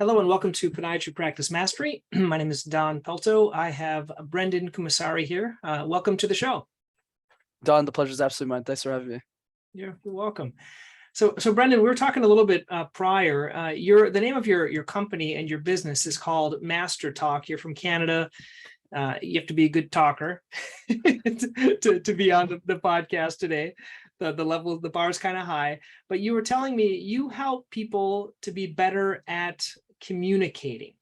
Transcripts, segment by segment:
Hello and welcome to Podiatry Practice Mastery. My name is Don Pelto. I have Brenden Kumarasamy here. Welcome to the show. Don, the pleasure is absolutely mine. Thanks for having me. You're welcome. So Brenden, we were talking a little bit prior. The name of your company and your business is called Master Talk. You're from Canada. You have to be a good talker to be on the podcast today. The level of the bar is kind of high. But you were telling me you help people to be better at communicating.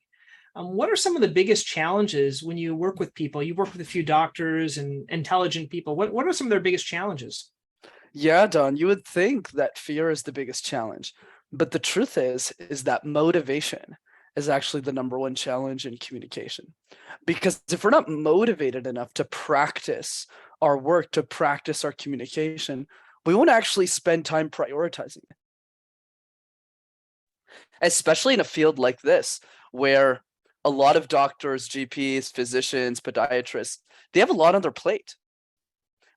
What are some of the biggest challenges when you work with people? You work with a few doctors and intelligent people. What are some of their biggest challenges? Yeah, Don, you would think that fear is the biggest challenge, but the truth is that motivation is actually the number one challenge in communication. Because if we're not motivated enough to practice our work, to practice our communication, we won't actually spend time prioritizing it. Especially in a field like this, where a lot of doctors, GPs, physicians, podiatrists, they have a lot on their plate,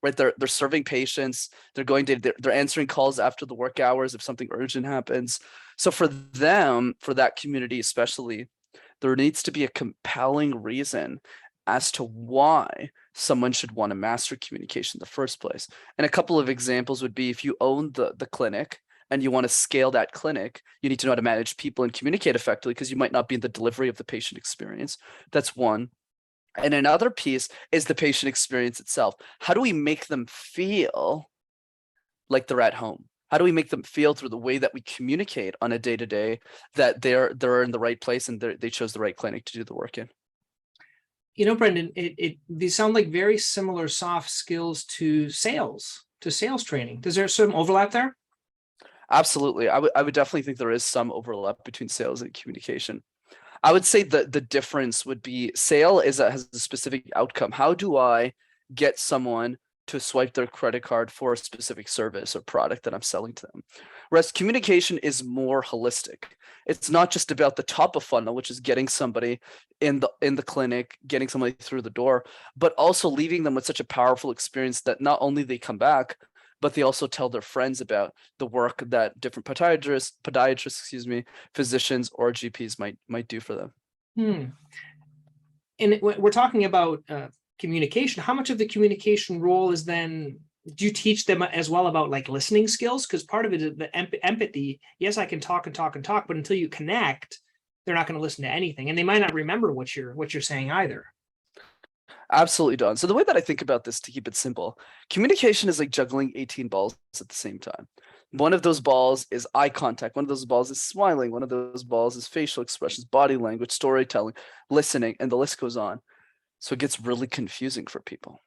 right? They're serving patients, they're answering calls after the work hours if something urgent happens. So for them, for that community especially, there needs to be a compelling reason as to why someone should want to master communication in the first place. And a couple of examples would be if you own the clinic and you want to scale that clinic, you need to know how to manage people and communicate effectively because you might not be in the delivery of the patient experience. That's one. And another piece is the patient experience itself. How do we make them feel like they're at home? How do we make them feel through the way that we communicate on a day-to-day that they're in the right place and they chose the right clinic to do the work in? You know, Brenden, these sound like very similar soft skills to sales training. Is there some overlap there? Absolutely. I would definitely think there is some overlap between sales and communication. I would say the difference would be has a specific outcome. How do I get someone to swipe their credit card for a specific service or product that I'm selling to them? Whereas communication is more holistic. It's not just about the top of funnel, which is getting somebody in the clinic, getting somebody through the door, but also leaving them with such a powerful experience that not only they come back, but they also tell their friends about the work that different podiatrists, physicians or GPs might do for them. And we're talking about communication. How much of the communication role is then, do you teach them as well about like listening skills? Because part of it is the empathy. Yes, I can talk and talk and talk, but until you connect, they're not going to listen to anything. And they might not remember what you're saying either. Absolutely, Don. So the way that I think about this, to keep it simple, communication is like juggling 18 balls at the same time. One of those balls is eye contact. One of those balls is smiling. One of those balls is facial expressions, body language, storytelling, listening, and the list goes on. So it gets really confusing for people.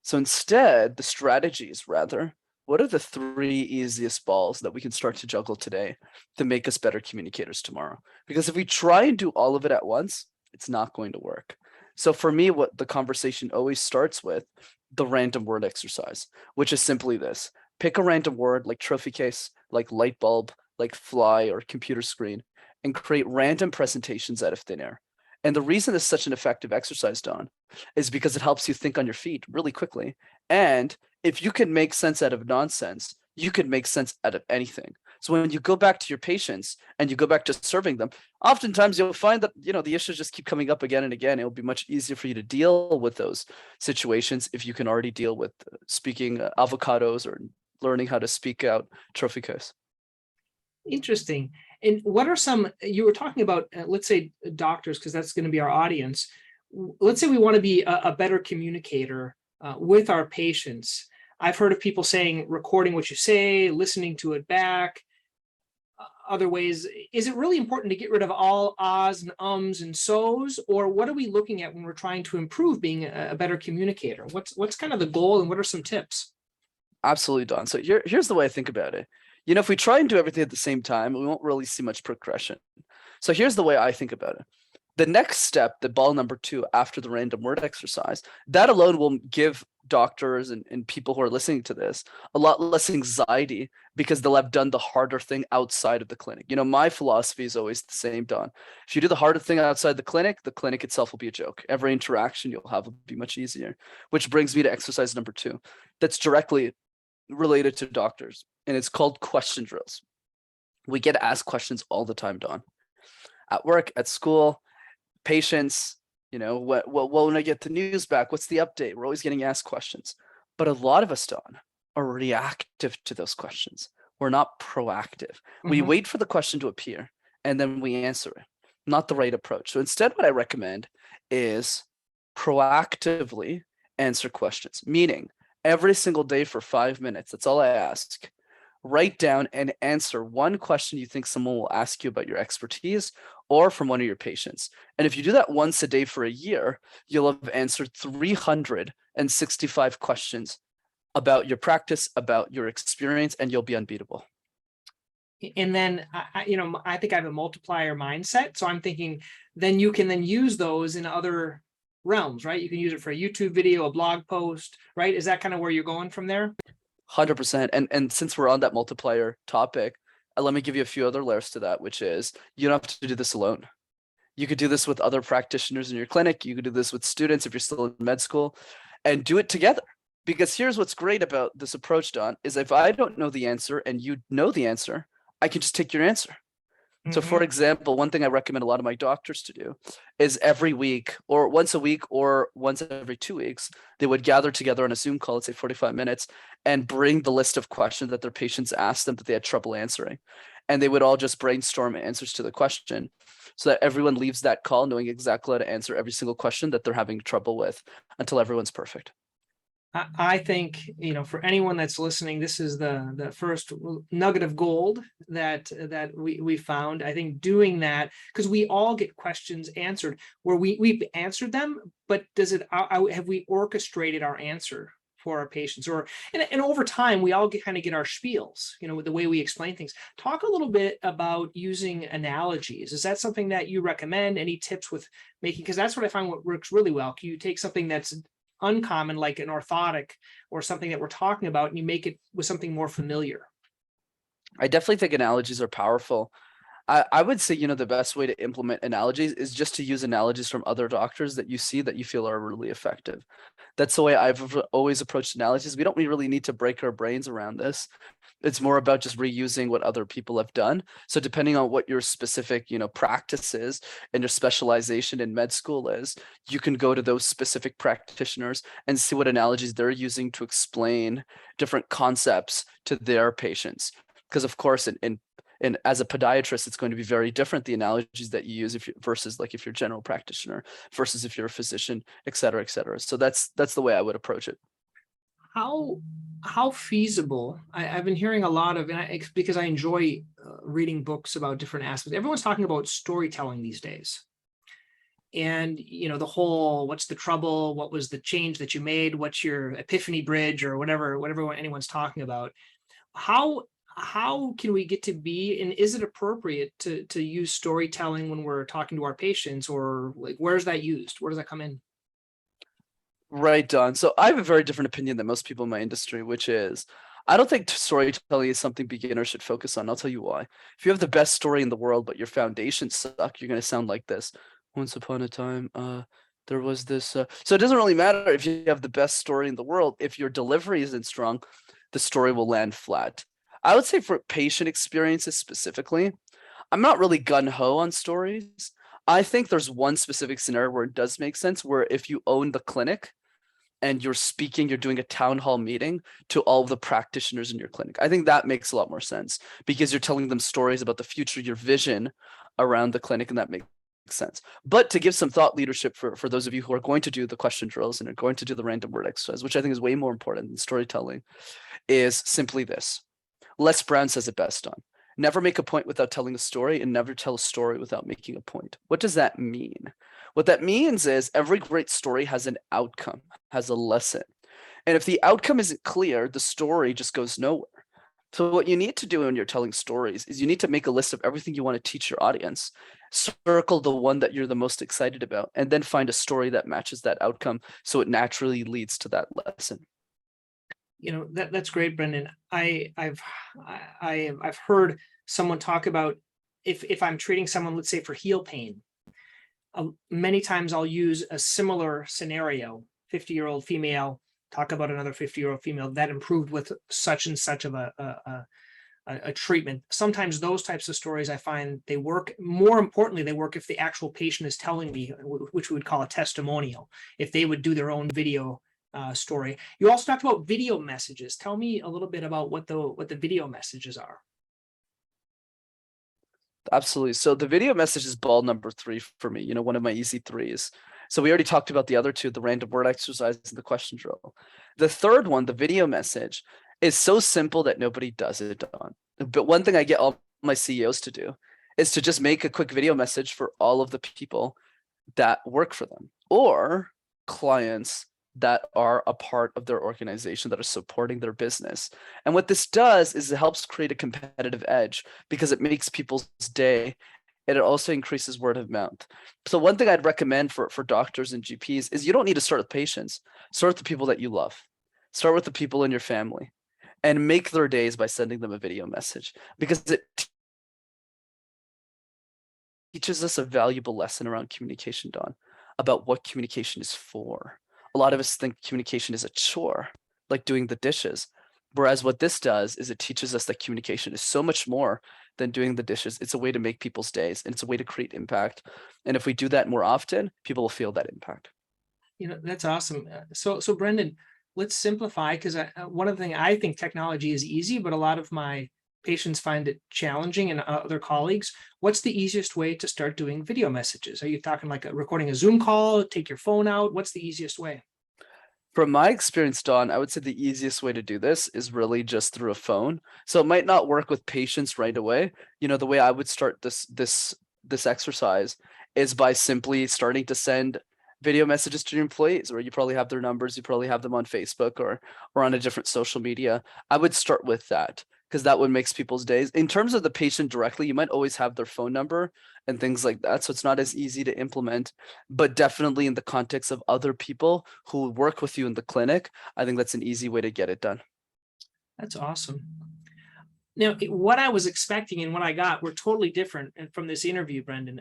So instead, the strategies rather, what are the 3 easiest balls that we can start to juggle today to make us better communicators tomorrow? Because if we try and do all of it at once, it's not going to work. So for me, what the conversation always starts with, the random word exercise, which is simply this. Pick a random word like trophy case, like light bulb, like fly or computer screen, and create random presentations out of thin air. And the reason it's such an effective exercise, Don, is because it helps you think on your feet really quickly. And if you can make sense out of nonsense, you can make sense out of anything. So when you go back to your patients and you go back to serving them, oftentimes you'll find that, the issues just keep coming up again and again. It'll be much easier for you to deal with those situations if you can already deal with speaking avocados or learning how to speak out trophy case. Interesting. And what are some, you were talking about, let's say doctors, because that's going to be our audience. Let's say we want to be a better communicator with our patients. I've heard of people saying recording what you say, listening to it back. Other ways, is it really important to get rid of all ahs and ums and so's, or what are we looking at when we're trying to improve being a better communicator? What's kind of the goal, and what are some tips? Absolutely, Don. So here's the way I think about it. If we try and do everything at the same time, we won't really see much progression. So here's the way I think about it. The next step, the ball number 2 after the random word exercise, that alone will give doctors and people who are listening to this a lot less anxiety because they'll have done the harder thing outside of the clinic. My philosophy is always the same, Don. If you do the harder thing outside the clinic itself will be a joke. Every interaction you'll have will be much easier, which brings me to exercise number 2. That's directly related to doctors, and it's called question drills. We get asked questions all the time, Don. at work, at school, patients, when I get the news back, what's the update? We're always getting asked questions. But a lot of us, Don, are reactive to those questions. We're not proactive. We wait for the question to appear and then we answer it. Not the right approach. So instead, what I recommend is proactively answer questions, meaning every single day for 5 minutes. That's all I ask. Write down and answer one question you think someone will ask you about your expertise or from one of your patients. And if you do that once a day for a year, you'll have answered 365 questions about your practice, about your experience, and you'll be unbeatable. And then, I think I have a multiplier mindset. So I'm thinking then you can then use those in other realms, right? You can use it for a YouTube video, a blog post, right? Is that kind of where you're going from there? 100%. And since we're on that multiplier topic, let me give you a few other layers to that, which is you don't have to do this alone. You could do this with other practitioners in your clinic. You could do this with students if you're still in med school, and do it together. Because here's what's great about this approach, Don, is if I don't know the answer and you know the answer, I can just take your answer. So for example, one thing I recommend a lot of my doctors to do is every week or once a week or once every 2 weeks, they would gather together on a Zoom call, let's say 45 minutes, and bring the list of questions that their patients asked them that they had trouble answering. And they would all just brainstorm answers to the question so that everyone leaves that call knowing exactly how to answer every single question that they're having trouble with until everyone's perfect. I think, for anyone that's listening, this is the first nugget of gold that we found. I think doing that, because we all get questions answered where we've answered them, but have we orchestrated our answer for our patients? And over time, we all kind of get our spiels, with the way we explain things. Talk a little bit about using analogies. Is that something that you recommend? Any tips with making, because that's what I find what works really well. Can you take something that's uncommon, like an orthotic or something that we're talking about, and you make it with something more familiar? I definitely think analogies are powerful. I would say, the best way to implement analogies is just to use analogies from other doctors that you see that you feel are really effective. That's the way I've always approached analogies. We don't really need to break our brains around this. It's more about just reusing what other people have done. So depending on what your specific, practice is and your specialization in med school is, you can go to those specific practitioners and see what analogies they're using to explain different concepts to their patients. Because of course, and as a podiatrist, it's going to be very different, the analogies that you use versus like if you're a general practitioner versus if you're a physician, et cetera, et cetera. So that's the way I would approach it. How feasible, I've been hearing a lot of, because I enjoy reading books about different aspects. Everyone's talking about storytelling these days. And, the whole, what's the trouble? What was the change that you made? What's your epiphany bridge or whatever anyone's talking about? How can we get to be, and is it appropriate to use storytelling when we're talking to our patients, or like, where's that used? Where does that come in? Right, Don. So I have a very different opinion than most people in my industry, which is I don't think storytelling is something beginners should focus on. I'll tell you why. If you have the best story in the world, but your foundations suck, you're going to sound like this. Once upon a time, there was this. So it doesn't really matter if you have the best story in the world. If your delivery isn't strong, the story will land flat. I would say for patient experiences specifically, I'm not really gung-ho on stories. I think there's one specific scenario where it does make sense, where if you own the clinic and you're doing a town hall meeting to all of the practitioners in your clinic. I think that makes a lot more sense because you're telling them stories about the future, your vision around the clinic, and that makes sense. But to give some thought leadership for those of you who are going to do the question drills and are going to do the random word exercise, which I think is way more important than storytelling, is simply this. Les Brown says it best, on never make a point without telling a story and never tell a story without making a point. What does that mean? What that means is every great story has an outcome, has a lesson. And if the outcome isn't clear, the story just goes nowhere. So what you need to do when you're telling stories is you need to make a list of everything you want to teach your audience, circle the one that you're the most excited about, and then find a story that matches that outcome so it naturally leads to that lesson. That's great, Brenden. I've heard someone talk about if I'm treating someone, let's say for heel pain, many times I'll use a similar scenario, 50-year-old female, talk about another 50-year-old female that improved with such and such of a a treatment. Sometimes those types of stories I find they work. More importantly, they work if the actual patient is telling me, which we would call a testimonial, if they would do their own video story. You also talked about video messages. Tell me a little bit about what the video messages are. Absolutely. So the video message is ball number 3 for me, one of my easy threes. So we already talked about the other two, the random word exercise and the question drill. The third one, the video message, is so simple that nobody does it on. But one thing I get all my CEOs to do is to just make a quick video message for all of the people that work for them or clients that are a part of their organization that are supporting their business. And what this does is it helps create a competitive edge because it makes people's day, and it also increases word of mouth. So one thing I'd recommend for doctors and GPs is you don't need to start with patients. Start with the people that you love. Start with the people in your family and make their days by sending them a video message, because it teaches us a valuable lesson around communication, Don, about what communication is for. A lot of us think communication is a chore, like doing the dishes. Whereas what this does is it teaches us that communication is so much more than doing the dishes. It's a way to make people's days, and it's a way to create impact. And if we do that more often, people will feel that impact. That's awesome. So Brenden, let's simplify, because one of the things, I think technology is easy, but a lot of my patients find it challenging, and other colleagues. What's the easiest way to start doing video messages? Are you talking like recording a Zoom call, take your phone out? What's the easiest way? From my experience, Don, I would say the easiest way to do this is really just through a phone. So it might not work with patients right away. The way I would start this exercise is by simply starting to send video messages to your employees, or you probably have their numbers, you probably have them on Facebook or on a different social media. I would start with that, because that would make people's days. In terms of the patient directly, you might always have their phone number and things like that. So it's not as easy to implement, but definitely in the context of other people who work with you in the clinic, I think that's an easy way to get it done. That's awesome. Now, what I was expecting and what I got were totally different from this interview, Brenden.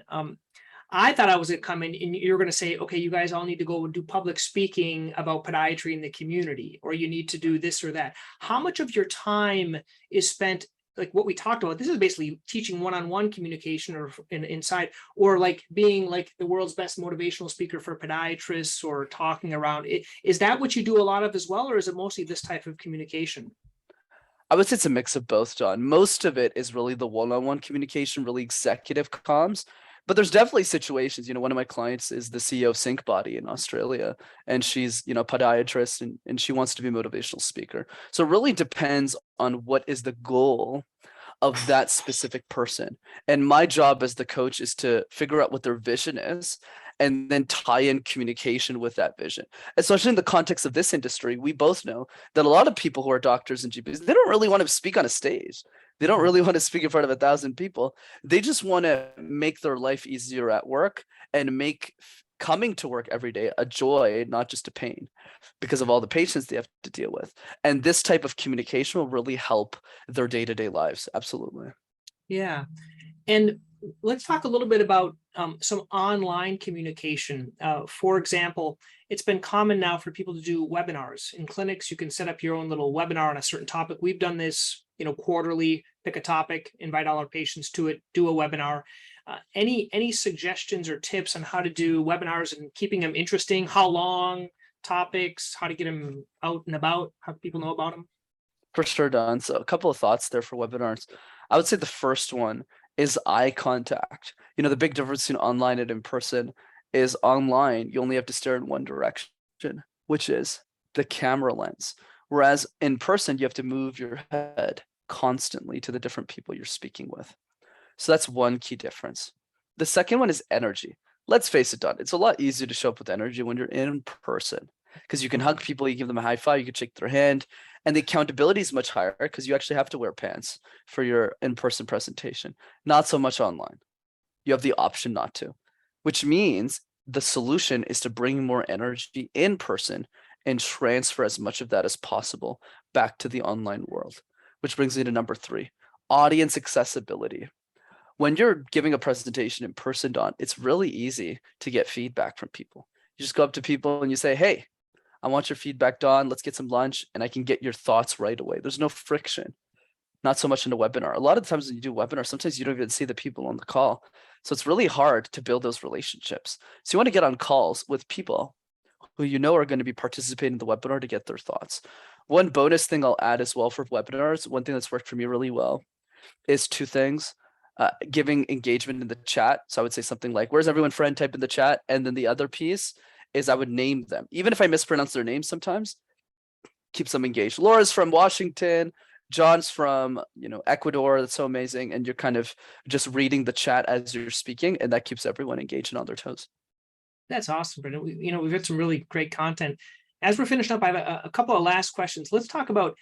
I thought I was going to come in and you're going to say, okay, you guys all need to go and do public speaking about podiatry in the community, or you need to do this or that. How much of your time is spent, like what we talked about? This is basically teaching one-on-one communication or inside, or like being like the world's best motivational speaker for podiatrists, or talking around it. Is that what you do a lot of as well, or is it mostly this type of communication? I would say it's a mix of both, John. Most of it is really the one-on-one communication, really executive comms. But there's definitely situations, one of my clients is the CEO of Sync Body in Australia, and she's, podiatrist, and she wants to be a motivational speaker. So it really depends on what is the goal of that specific person. And my job as the coach is to figure out what their vision is and then tie in communication with that vision. Especially in the context of this industry, we both know that a lot of people who are doctors and GPs, they don't really want to speak on a stage. They don't really want to speak in front of 1,000 people. They just want to make their life easier at work and make coming to work every day a joy, not just a pain, because of all the patients they have to deal with. And this type of communication will really help their day-to-day lives. Absolutely. Yeah. And let's talk a little bit about some online communication. For example, it's been common now for people to do webinars. In clinics, you can set up your own little webinar on a certain topic. We've done this, quarterly, pick a topic, invite all our patients to it, do a webinar. Any suggestions or tips on how to do webinars and keeping them interesting? How long, topics, how to get them out and about, how people know about them? For sure, Don. So a couple of thoughts there for webinars. I would say the first one is eye contact. The big difference between online and in person is online, you only have to stare in one direction, which is the camera lens. Whereas in person, you have to move your head constantly to the different people you're speaking with. So that's one key difference. The second one is energy. Let's face it, Don, it's a lot easier to show up with energy when you're in person, because you can hug people, you give them a high five, you can shake their hand, and the accountability is much higher because you actually have to wear pants for your in-person presentation. Not so much online. You have the option not to, which means the solution is to bring more energy in person and transfer as much of that as possible back to the online world, which brings me to number 3, audience accessibility. When you're giving a presentation in person, Don, it's really easy to get feedback from people. You just go up to people and you say, hey, I want your feedback, Don. Let's get some lunch, and I can get your thoughts right away. There's no friction. not so much in a webinar. A lot of the times when you do webinars, sometimes you don't even see the people on the call. So it's really hard to build those relationships. So you want to get on calls with people who you know are going to be participating in the webinar to get their thoughts. One bonus thing I'll add as well for webinars, one thing that's worked for me really well is two things. Giving engagement in the chat. So I would say something like, where's everyone friend, type in the chat. And then the other piece is I would name them. Even if I mispronounce their names sometimes, keeps them engaged. Laura's from Washington. John's from, Ecuador. That's so amazing. And you're kind of just reading the chat as you're speaking, and that keeps everyone engaged and on their toes. That's awesome, Brenden. We've got some really great content. As we're finishing up, I have a couple of last questions. Let's talk about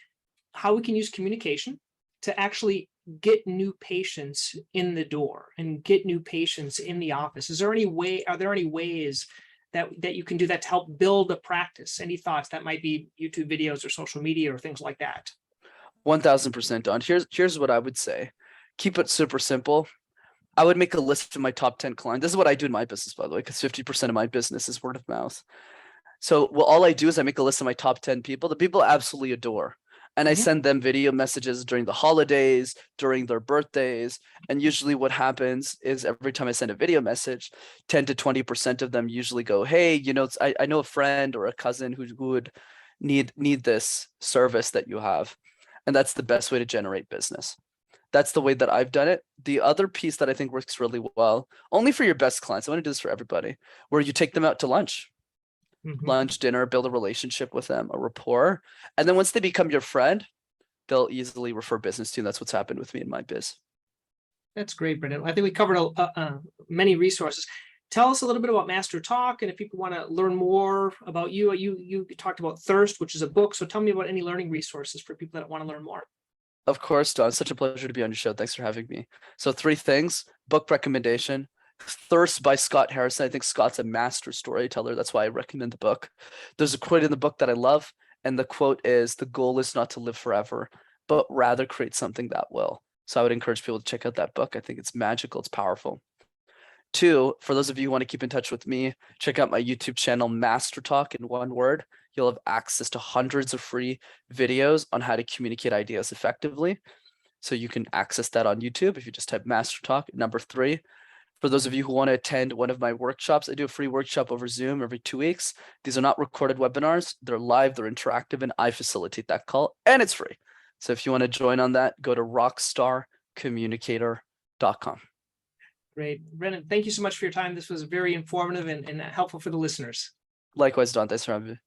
how we can use communication to actually get new patients in the door and get new patients in the office. Are there any ways that you can do that to help build a practice? Any thoughts? That might be YouTube videos or social media or things like that. 1000% Don. Here's what I would say. Keep it super simple. I would make a list of my top 10 clients. This is what I do in my business, by the way, because 50% of my business is word of mouth. So all I do is I make a list of my top 10 people, the people I absolutely adore. And I send them video messages during the holidays, during their birthdays. And usually what happens is every time I send a video message, 10 to 20% of them usually go, hey, I know a friend or a cousin who would need this service that you have. And that's the best way to generate business. That's the way that I've done it. The other piece that I think works really well, only for your best clients, I want to do this for everybody, where you take them out to lunch. Lunch, dinner, build a relationship with them, a rapport. And then once they become your friend, they'll easily refer business to you. That's what's happened with me in my biz. That's great, Brenden. I think we covered many resources. Tell us a little bit about Master Talk, and if people want to learn more about you, you talked about Thirst, which is a book. So tell me about any learning resources for people that want to learn more. Of course, Don. Such a pleasure to be on your show. Thanks for having me. So 3 things: book recommendation, Thirst by Scott Harrison. I think Scott's a master storyteller. That's why I recommend the book. There's a quote in the book that I love, and the quote is, "The goal is not to live forever, but rather create something that will." So I would encourage people to check out that book. I think it's magical. It's powerful. 2, for those of you who want to keep in touch with me, check out my YouTube channel, Master Talk, in one word. You'll have access to hundreds of free videos on how to communicate ideas effectively. So you can access that on YouTube if you just type Master Talk. Number 3, for those of you who want to attend one of my workshops, I do a free workshop over Zoom every 2 weeks. These are not recorded webinars. They're live, they're interactive, and I facilitate that call, and it's free. So if you want to join on that, go to rockstarcommunicator.com. Great. Brenden, thank you so much for your time. This was very informative and helpful for the listeners. Likewise, Don. Thanks for having me.